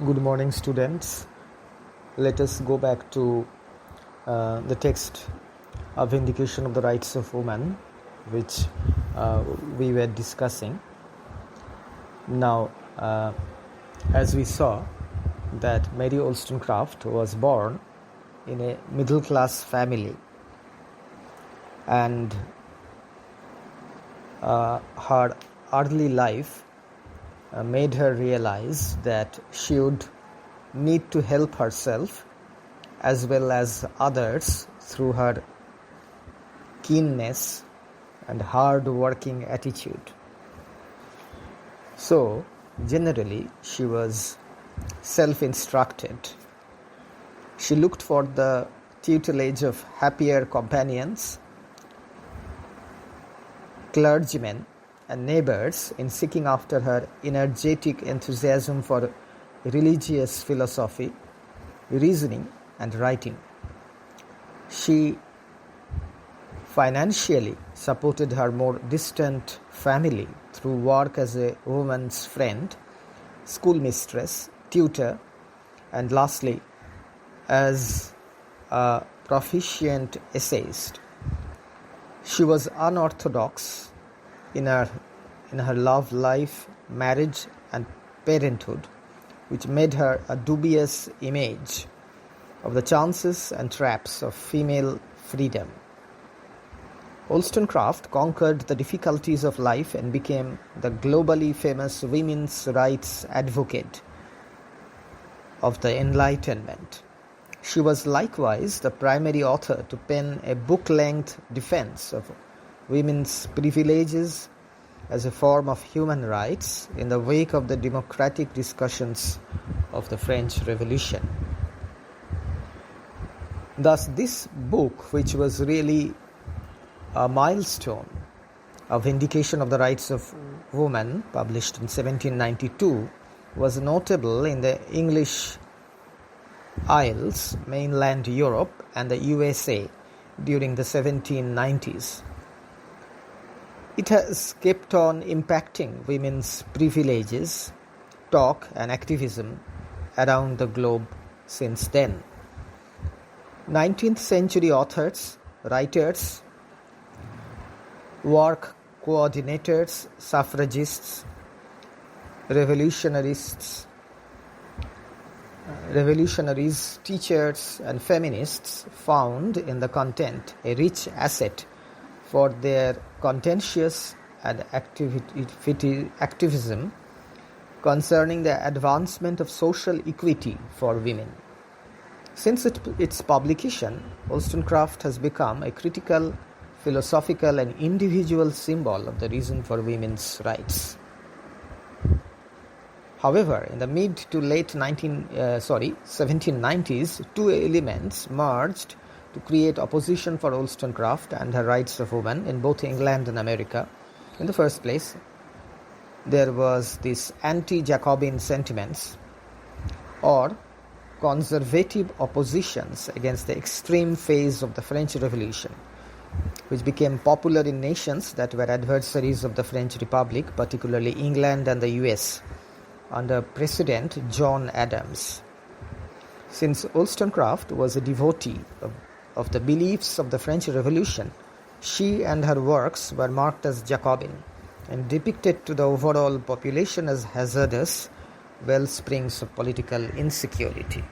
Good morning, students. Let us go back to the text of Vindication of the Rights of Woman, which we were discussing. Now, as we saw, that Mary Wollstonecraft was born in a middle-class family, and her early life made her realize that she would need to help herself as well as others through her keenness and hard-working attitude. So, generally, she was self-instructed. She looked for the tutelage of happier companions, clergymen, and neighbors in seeking after her energetic enthusiasm for religious philosophy, reasoning, and writing. She financially supported her more distant family through work as a woman's friend, schoolmistress, tutor, and lastly, as a proficient essayist. She was unorthodox in her love life, marriage, and parenthood, which made her a dubious image of the chances and traps of female freedom. Wollstonecraft conquered the difficulties of life and became the globally famous women's rights advocate of the Enlightenment. She was likewise the primary author to pen a book-length defense of women's privileges as a form of human rights in the wake of the democratic discussions of the French Revolution. Thus, this book, which was really a milestone, a Vindication of the Rights of Woman, published in 1792, was notable in the English Isles, mainland Europe, and the USA during the 1790s. It has kept on impacting women's privileges, talk, and activism around the globe since then. 19th century authors, writers, work coordinators, suffragists, revolutionaries, teachers, and feminists found in the content a rich asset for their contentious and activism concerning the advancement of social equity for women. Since its publication, Wollstonecraft has become a critical, philosophical, and individual symbol of the reason for women's rights. However, in the mid to late 1790s, two elements merged to create opposition for Wollstonecraft and her rights of women in both England and America. In the first place, there was this anti-Jacobin sentiments or conservative oppositions against the extreme phase of the French Revolution, which became popular in nations that were adversaries of the French Republic, particularly England and the US, under President John Adams. Since Wollstonecraft was a devotee of the beliefs of the French Revolution, she and her works were marked as Jacobin and depicted to the overall population as hazardous wellsprings of political insecurity.